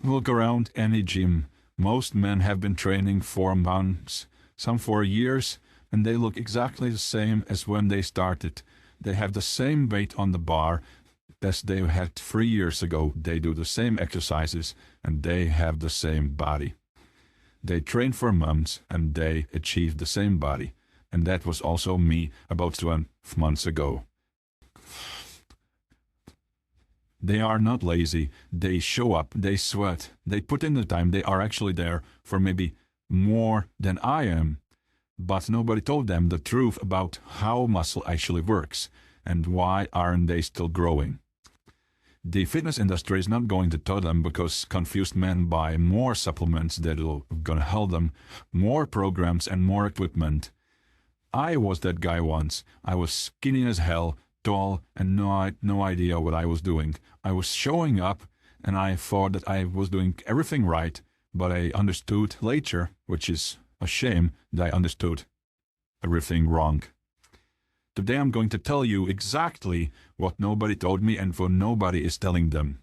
Look around any gym. Most men have been training for months, some for years, and they look exactly the same as when they started. They have the same weight on the bar as they had 3 years ago. They do the same exercises and they have the same body. They train for months and they achieve the same body. And that was also me about 12 months ago. They are not lazy. They show up, they sweat, they put in the time. They are actually there for maybe more than I am. But nobody told them the truth about how muscle actually works and why aren't they still growing. The fitness industry is not going to tell them because confused men buy more supplements that will gonna help them, more programs and more equipment. I was that guy once. I was skinny as hell, tall, and no idea what I was doing. I was showing up and I thought that I was doing everything right, but I understood later, which is a shame, that I understood everything wrong. Today I'm going to tell you exactly what nobody told me and what nobody is telling them.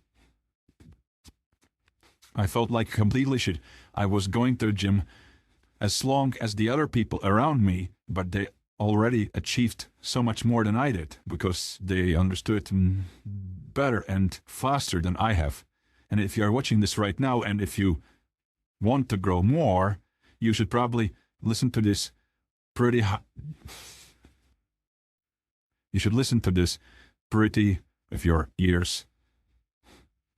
I felt like completely shit. I was going to the gym as long as the other people around me, but they already achieved so much more than I did because they understood better and faster than I have. And if you're watching this right now and if you want to grow more, you should probably listen to this you should listen to this pretty with your ears.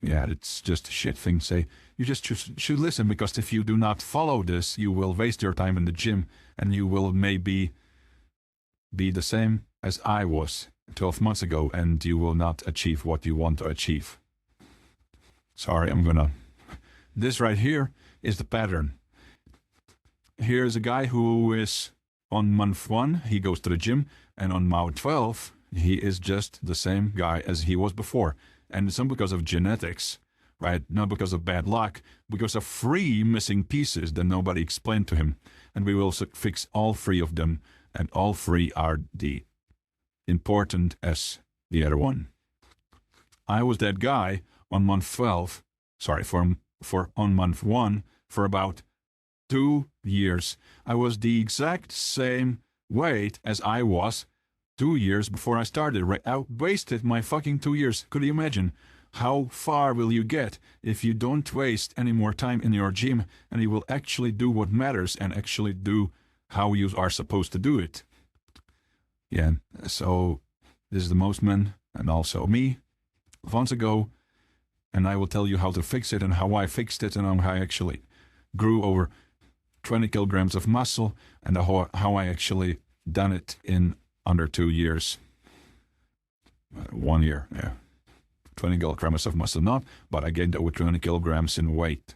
Yeah, it's just a shit thing to say. You just should listen because if you do not follow this, you will waste your time in the gym and you will maybe be the same as I was 12 months ago and you will not achieve what you want to achieve. Sorry, this right here is the pattern. Here's a guy who is on month 1, he goes to the gym, and on month 12, he is just the same guy as he was before. And it's not because of genetics, right? Not because of bad luck, because of 3 missing pieces that nobody explained to him. And we will fix all 3 of them, and all 3 are the important as the other one. I was that guy on month 12, for on month 1 for about 2 years. I was the exact same weight as I was 2 years before I started. Right? I wasted my fucking 2 years. Could you imagine? How far will you get if you don't waste any more time in your gym and you will actually do what matters and actually do how you are supposed to do it? Yeah, so this is the most men and also me months ago, and I will tell you how to fix it and how I fixed it and how I actually grew over 20 kilograms of muscle and how I actually done it in under 2 years. 1 year, yeah. 20 kilograms of muscle, not, but I gained over 20 kilograms in weight.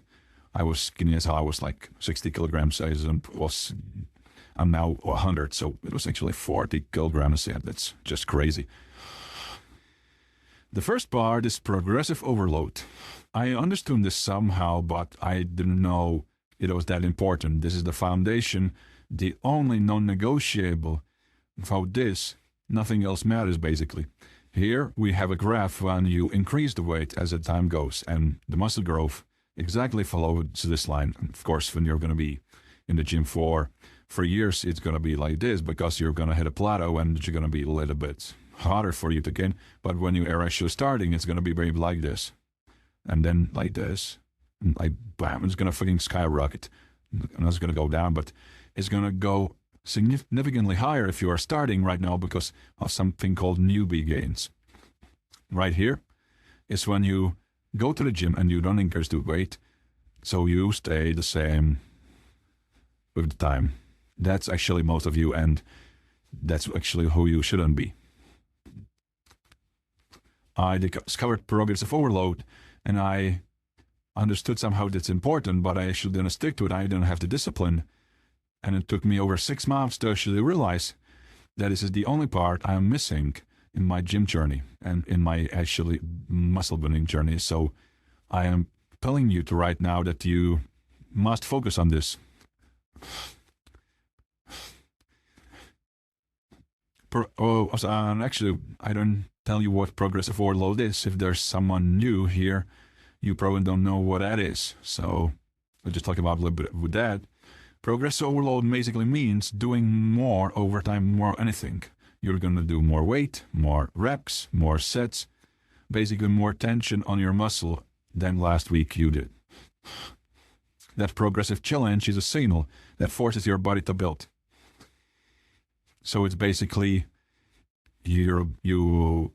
I was skinny as hell. I was like 60 kilograms. I'm now 100, so it was actually 40 kilograms. Yeah, that's just crazy. The first part is progressive overload. I understood this somehow, but I didn't know it was that important. This is the foundation, the only non-negotiable. Without this, nothing else matters basically. Here we have a graph when you increase the weight as the time goes, and the muscle growth exactly follows this line. And of course, when you're going to be in the gym for years, it's going to be like this because you're going to hit a plateau and it's going to be a little bit harder for you to gain. But when you are actually starting, it's going to be very like this, and then like this, and like bam, it's going to fucking skyrocket. And it's going to go down, but it's going to go significantly higher if you are starting right now because of something called newbie gains. Right here is when you go to the gym and you don't increase the weight, so you stay the same with the time. That's actually most of you, and that's actually who you shouldn't be. I discovered progressive overload, and I understood somehow that's important, but I actually didn't stick to it. I didn't have the discipline. And it took me over 6 months to actually realize that this is the only part I am missing in my gym journey and in my actually muscle building journey. So I am telling you to right now that you must focus on this. Actually, I don't tell you what progressive overload is. If there's someone new here, You probably don't know what that is. So I'll just talk about a little bit with that. Progressive overload basically means doing more overtime, more anything. You're going to do more weight, more reps, more sets, basically more tension on your muscle than last week you did. That progressive challenge is a signal that forces your body to build. So it's basically you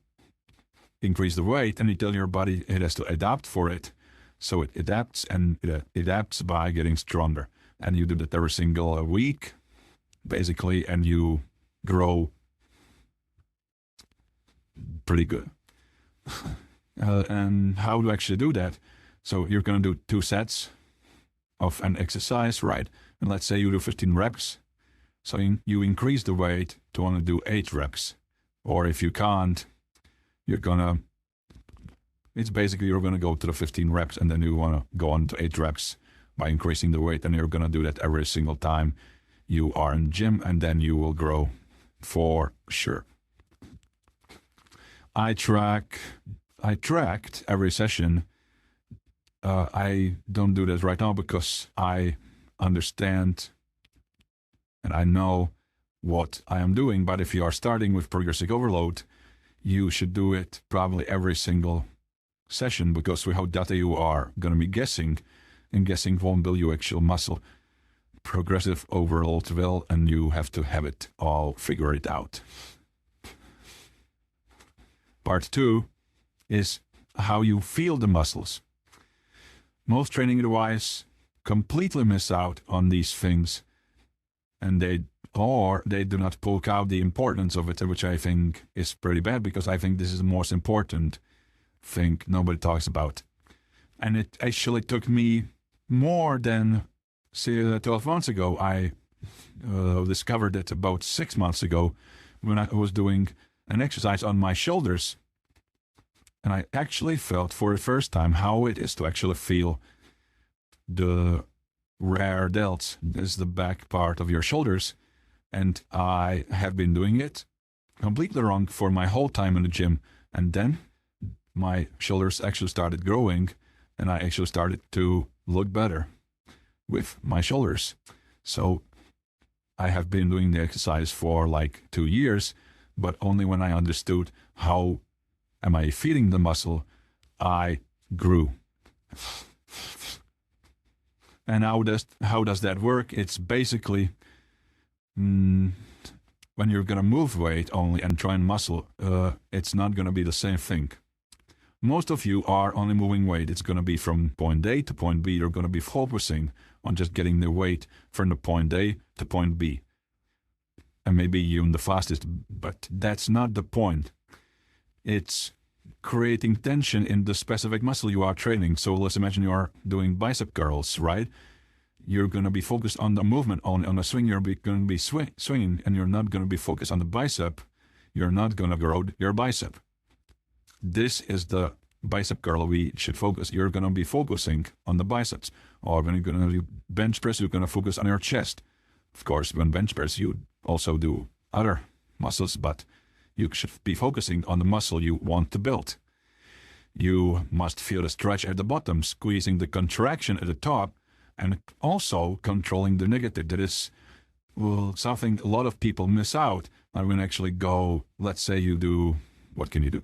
increase the weight and you tell your body it has to adapt for it. So it adapts, and it adapts by getting stronger. And you do that every single week, basically, and you grow pretty good. And how to actually do that? So you're going to do 2 sets of an exercise, right? And let's say you do 15 reps. So you increase the weight to only do 8 reps. Or if you can't, you're gonna go to the 15 reps, and then you want to go on to 8 reps by increasing the weight, and you're going to do that every single time you are in the gym, and then you will grow for sure. I tracked every session. I don't do that right now because I understand and I know what I am doing. But if you are starting with progressive overload, you should do it probably every single session, because without data you are going to be guessing, and guessing won't build your actual muscle. Progressive overload will, and you have to have it all figure it out. Part 2 is how you feel the muscles. Most training advice completely miss out on these things, and they do not poke out the importance of it, which I think is pretty bad, because I think this is the most important thing nobody talks about. And it actually took me more than 12 months ago. I discovered it about 6 months ago when I was doing an exercise on my shoulders. And I actually felt for the first time how it is to actually feel the rear delts. This is the back part of your shoulders. And I have been doing it completely wrong for my whole time in the gym. And then my shoulders actually started growing, and I actually started to look better with my shoulders. So I have been doing the exercise for like 2 years, but only when I understood how am I feeding the muscle, I grew. And how does that work? It's basically when you're going to move weight only and train muscle, it's not going to be the same thing. Most of you are only moving weight. It's going to be from point A to point B. You're going to be focusing on just getting the weight from the point A to point B. And maybe even the fastest, but that's not the point. It's creating tension in the specific muscle you are training. So let's imagine you are doing bicep curls, right? You're going to be focused on the movement, on the swing. You're going to be swinging, and you're not going to be focused on the bicep. You're not going to grow your bicep. This is the bicep curl we should focus. You're going to be focusing on the biceps. Or when you're going to do bench press, you're going to focus on your chest. Of course, when bench press, you also do other muscles, but you should be focusing on the muscle you want to build. You must feel the stretch at the bottom, squeezing the contraction at the top, and also controlling the negative. That is something a lot of people miss out. I mean, actually go, let's say you do, what can you do?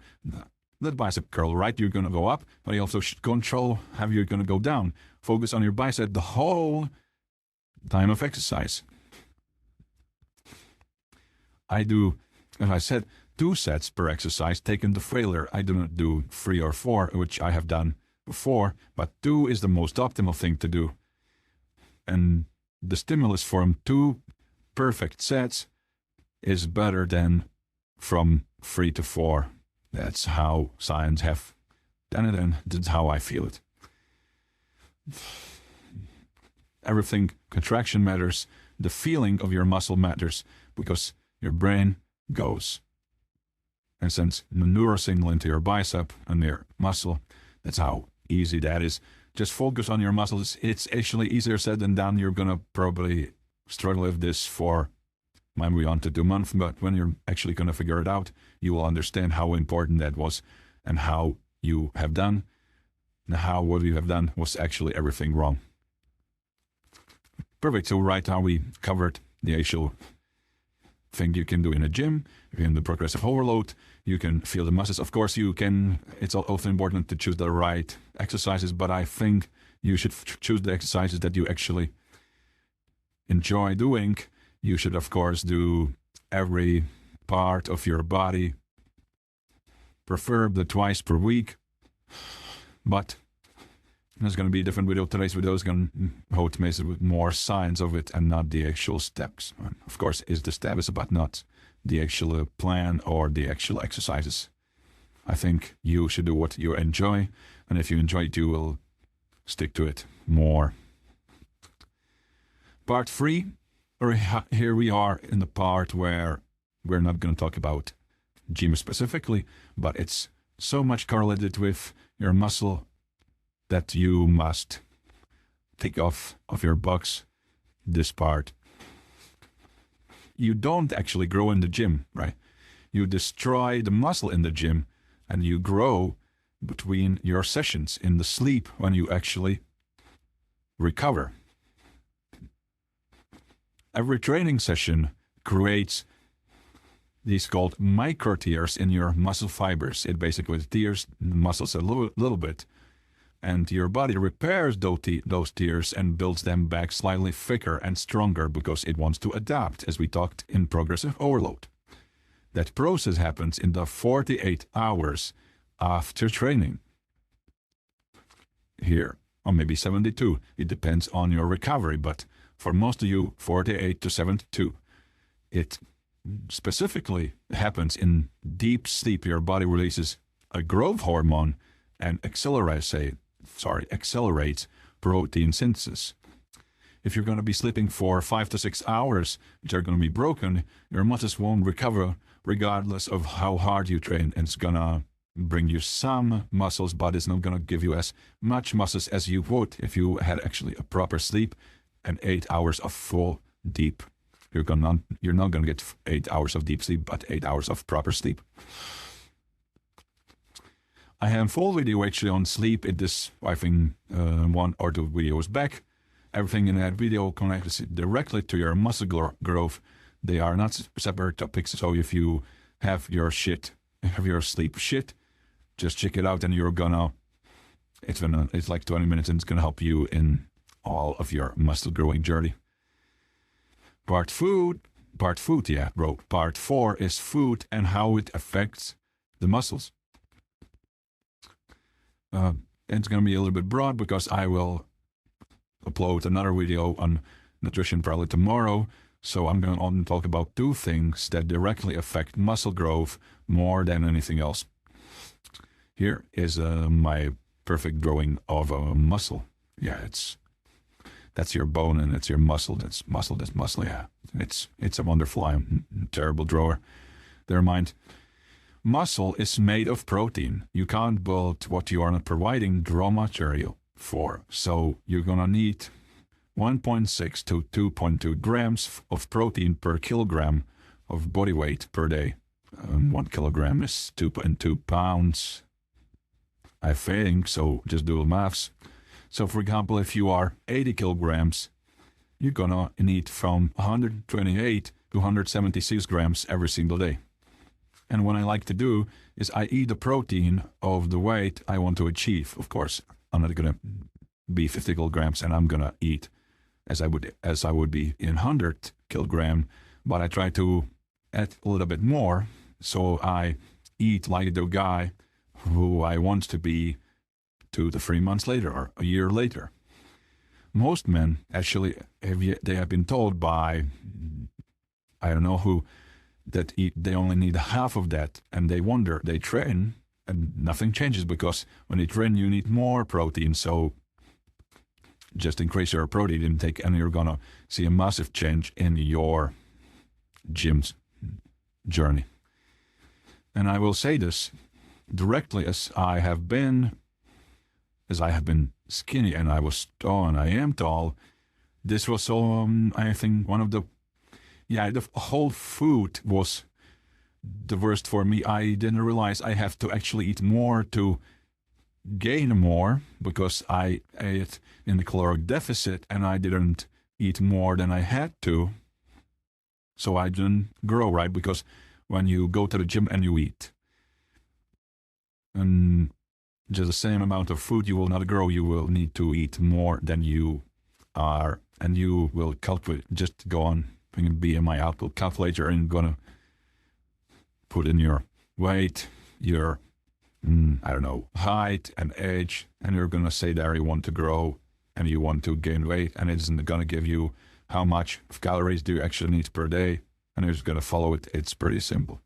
The bicep curl, right? You're going to go up, but you also should control how you're going to go down. Focus on your bicep the whole time of exercise. I do, as I said, 2 sets per exercise taken to failure. I do not do 3 or 4, which I have done before, but 2 is the most optimal thing to do. And the stimulus from 2 perfect sets is better than from 3 to 4. That's how science have done it, and that's how I feel it. Everything, contraction matters. The feeling of your muscle matters, because your brain goes and sends the neurosignal into your bicep and your muscle. That's how easy that is. Just focus on your muscles. It's actually easier said than done. You're going to probably struggle with this for maybe 1 to 2 months, but when you're actually going to figure it out, you will understand how important that was and how you have done. how what you have done was actually everything wrong. Perfect. So right now we covered the actual thing you can do in a gym. You can do progressive overload. You can feel the muscles. Of course, you can. It's also important to choose the right exercises, but I think you should choose the exercises that you actually enjoy doing. You should, of course, do every part of your body, preferably twice per week. But there's going to be a different video. Today's video is going to automate it with more science of it and not the actual steps. Of course, is the steps, but not the actual plan or the actual exercises. I think you should do what you enjoy, and if you enjoy it, you will stick to it more. Part 3, here we are in the part where we're not going to talk about gym specifically, but it's so much correlated with your muscle that you must take off of your box this part. You don't actually grow in the gym, right? You destroy the muscle in the gym and you grow between your sessions in the sleep when you actually recover. Every training session creates these called micro tears in your muscle fibers. It basically tears the muscles a little bit, and your body repairs those tears and builds them back slightly thicker and stronger because it wants to adapt, as we talked in progressive overload. That process happens in the 48 hours after training. Here, or maybe 72. It depends on your recovery, but for most of you, 48 to 72. It specifically happens in deep sleep. Your body releases a growth hormone and accelerates protein synthesis. If you're going to be sleeping for 5 to 6 hours, which are going to be broken, your muscles won't recover regardless of how hard you train. And it's going to bring you some muscles, but it's not going to give you as much muscles as you would if you had actually a proper sleep and 8 hours of full deep. You're not going to get 8 hours of deep sleep, but 8 hours of proper sleep. I have a full video actually on sleep. It is, I think, 1 or 2 videos back. Everything in that video connects directly to your muscle growth. They are not separate topics. So if you have your sleep shit, just check it out, and it's like 20 minutes, and it's gonna help you in all of your muscle growing journey. Part 4 is food and how it affects the muscles. It's going to be a little bit broad because I will upload another video on nutrition probably tomorrow. So I'm going to only talk about 2 things that directly affect muscle growth more than anything else. Here is my perfect drawing of a muscle. Yeah, that's your bone and it's your muscle. That's muscle. Yeah, it's a wonderful. I'm a terrible drawer. Never mind. Muscle is made of protein. You can't build what you are not providing raw material for. So you're gonna need 1.6 to 2.2 grams of protein per kilogram of body weight per day. 1 kilogram is 2.2 pounds, I think. So just do the maths. So for example, if you are 80 kilograms, you're gonna need from 128 to 176 grams every single day. And what I like to do is I eat the protein of the weight I want to achieve. Of course, I'm not gonna be 50 kilograms and I'm gonna eat as I would be in 100 kilogram, but I try to add a little bit more. So I eat like the guy who I want to be 2 to 3 months later or a year later. Most men actually they have been told by I don't know who that they only need half of that, and they wonder, they train and nothing changes because when you train you need more protein. So just increase your protein intake and you're gonna see a massive change in your gym's journey. And I will say this directly, as I have been skinny and I was tall and I am tall. This was I think one of the whole food was the worst for me. I didn't realize I have to actually eat more to gain more because I ate in the caloric deficit and I didn't eat more than I had to. So I didn't grow, right? Because when you go to the gym and you eat, and just the same amount of food, you will not grow. You will need to eat more than you are, and you will calculate. Just go on BMI output calculator and gonna put in your weight, your I don't know, height and age, and you're gonna say there you want to grow and you want to gain weight, and it's gonna give you how much calories do you actually need per day, and you're just gonna follow it. It's pretty simple.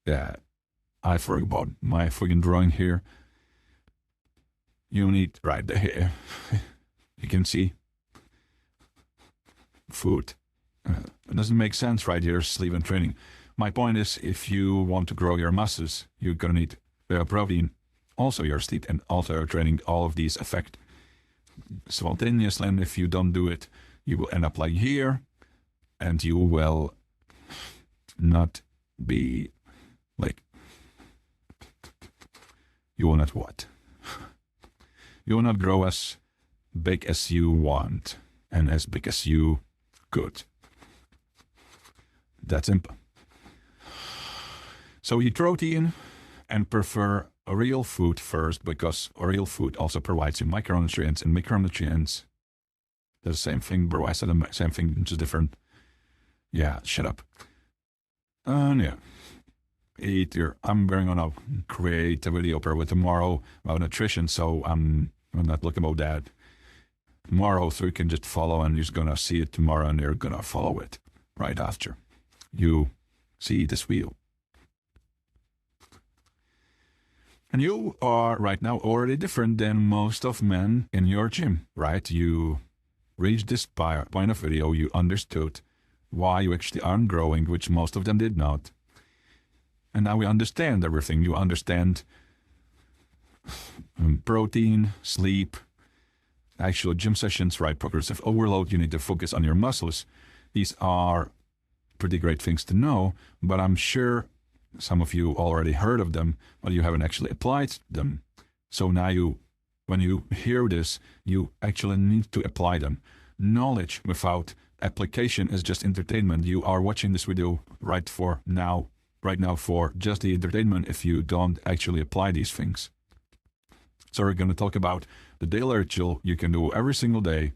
Yeah, I forgot my freaking drawing here. You need right there. You can see food. It doesn't make sense right here, sleep and training. My point is, if you want to grow your muscles, you're gonna need protein, also your sleep, and also your training. All of these affect simultaneously, and if you don't do it, you will end up like here, and you will not be like, you will not what? You will not grow as big as you want and as big as you could. That's simple. So eat protein and prefer real food first, because real food also provides you micronutrients, and micronutrients, the same thing, bro. I said the same thing, just different. Yeah, shut up. Yeah. Eat your. I'm going on a create a video probably tomorrow about nutrition, so I'm not looking about that tomorrow, so you can just follow, and you're just gonna see it tomorrow, and you're gonna follow it right after you see this video. And you are right now already different than most of men in your gym, right? You reached this point of video, you understood why you actually aren't growing, which most of them did not. And now we understand everything. You understand protein, sleep, actual gym sessions, right? Progressive overload. You need to focus on your muscles. These are pretty great things to know, but I'm sure some of you already heard of them, but you haven't actually applied them. So now when you hear this, you actually need to apply them. Knowledge without application is just entertainment. You are watching this video right now for just the entertainment if you don't actually apply these things. So we're going to talk about the daily ritual you can do every single day,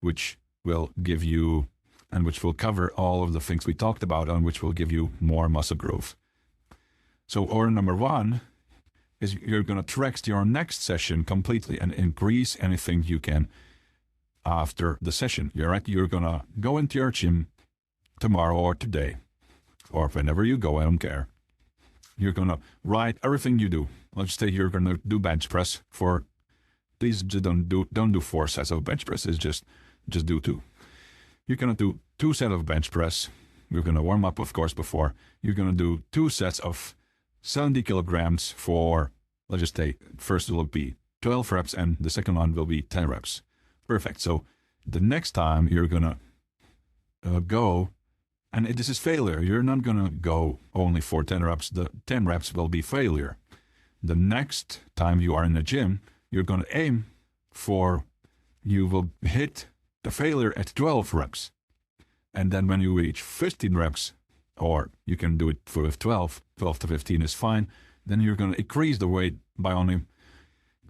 which will give you, and which will cover all of the things we talked about, and which will give you more muscle growth. So order number one is you're going to track your next session completely and increase anything you can after the session. You're going to go into your gym tomorrow or today, or whenever you go, I don't care. You're going to write everything you do. Let's say you're going to do bench press for, please just don't do 4 sets of bench presses, just do 2. You're going to do 2 sets of bench press. You're going to warm up, of course, before. You're going to do 2 sets of 70 kilograms for, let's just say, first will be 12 reps and the second one will be 10 reps. Perfect. So the next time you're going to go, and this is failure. You're not going to go only for 10 reps. The 10 reps will be failure. The next time you are in the gym, you're going to aim for, you will hit the failure at 12 reps. And then when you reach 15 reps, or you can do it with 12 to 15 is fine, then you're going to increase the weight by only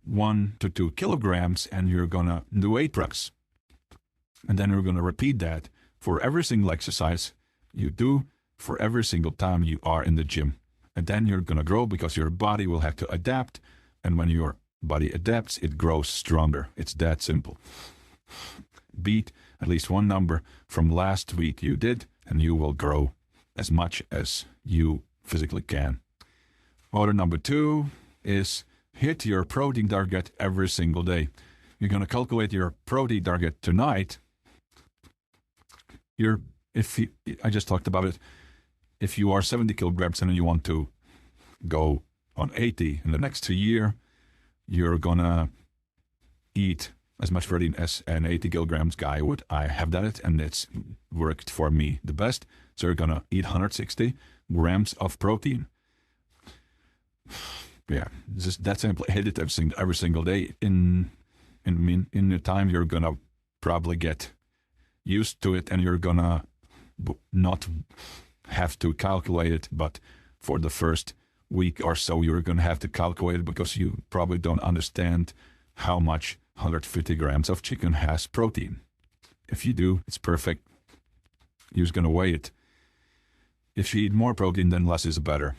1 to 2 kilograms, and you're going to do 8 reps. And then you're going to repeat that for every single exercise you do, for every single time you are in the gym. And then you're going to grow, because your body will have to adapt. And when your body adapts, it grows stronger. It's that simple. Beat at least one number from last week you did, and you will grow as much as you physically can. Order number 2 is hit your protein target every single day. You're going to calculate your protein target tonight. I just talked about it. If you are 70 kilograms and you want to go on 80 in the next year, you're going to eat as much protein as an 80 kilograms guy would. I have done it, and it's worked for me the best. So you're gonna eat 160 grams of protein. Yeah, just that simple. Hit it every single day. In the time, you're gonna probably get used to it, and you're gonna not have to calculate it. But for the first week or so, you're gonna have to calculate it because you probably don't understand how much 150 grams of chicken has protein. If you do, it's perfect. You're just gonna weigh it. If you eat more protein, then less is better.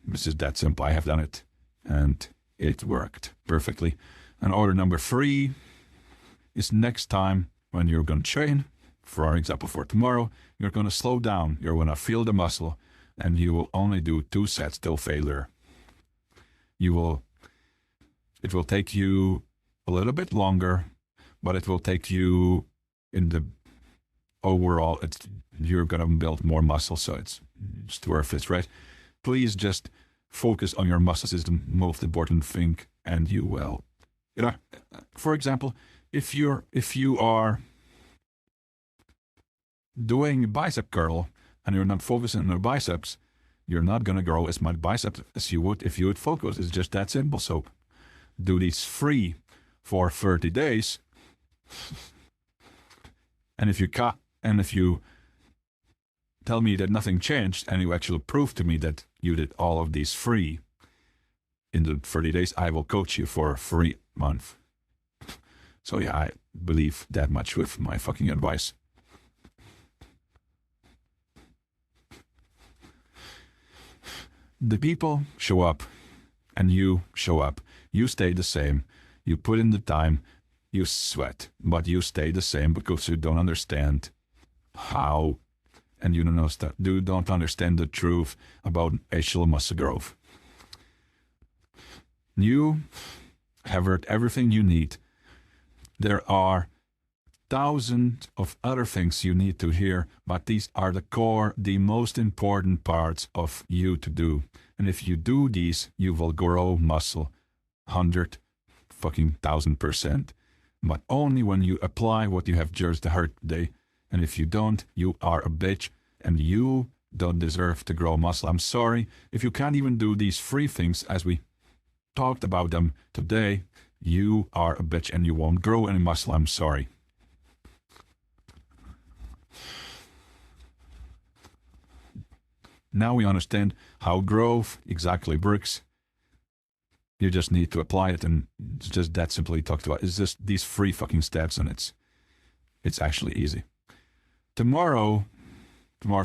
This is that simple. I have done it, and it worked perfectly. And order number 3 is next time when you're going to train, for example, for tomorrow, you're going to slow down. You're going to feel the muscle, and you will only do 2 sets till failure. It will take you a little bit longer, but it will take you in the overall, you're going to build more muscle, so it's worth it, right? Please just focus on your muscles is the most important thing, and you will. For example, if you are doing bicep curl and you're not focusing on your biceps, you're not going to grow as much biceps as you would if you would focus. It's just that simple. So do these 3 for 30 days. And if you tell me that nothing changed and you actually prove to me that you did all of these 3 in the 30 days, I will coach you for 3 months. So yeah, I believe that much with my fucking advice. The people show up and you show up. You stay the same. You put in the time. You sweat, but you stay the same because you don't understand how, and you don't understand the truth about actual muscle growth. You have heard everything you need. There are thousands of other things you need to hear, but these are the core, the most important parts of you to do. And if you do these, you will grow muscle 100,000%. But only when you apply what you have just heard today. And if you don't, you are a bitch and you don't deserve to grow muscle. I'm sorry. If you can't even do these 3 things as we talked about them today, you are a bitch and you won't grow any muscle. I'm sorry. Now we understand how growth exactly works. You just need to apply it, and it's just that simply talked about. It's just these 3 fucking steps, and it's actually easy. Tomorrow's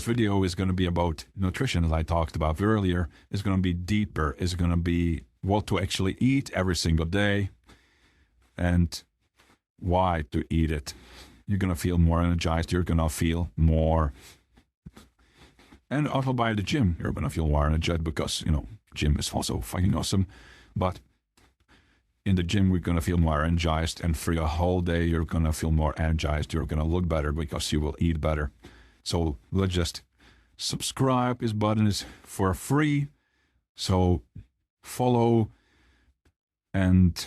video is going to be about nutrition, as I talked about earlier. It's going to be deeper. It's going to be what to actually eat every single day and why to eat it. You're going to feel more energized. You're going to feel more. And also by the gym, you're going to feel more energized because, gym is also fucking awesome. But in the gym, we're going to feel more energized. And for a whole day, you're going to feel more energized. You're going to look better because you will eat better. So let's just subscribe. This button is for free. So follow and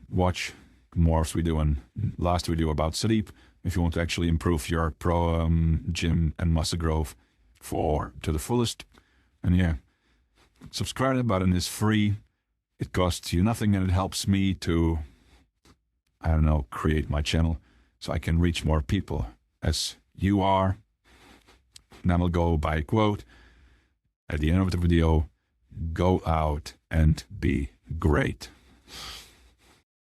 watch more as we do in last video about sleep. If you want to actually improve your gym and muscle growth to the fullest. And subscribe. The button is free. It costs you nothing and it helps me to, create my channel so I can reach more people as you are. And I will go by a quote at the end of the video. Go out and be great.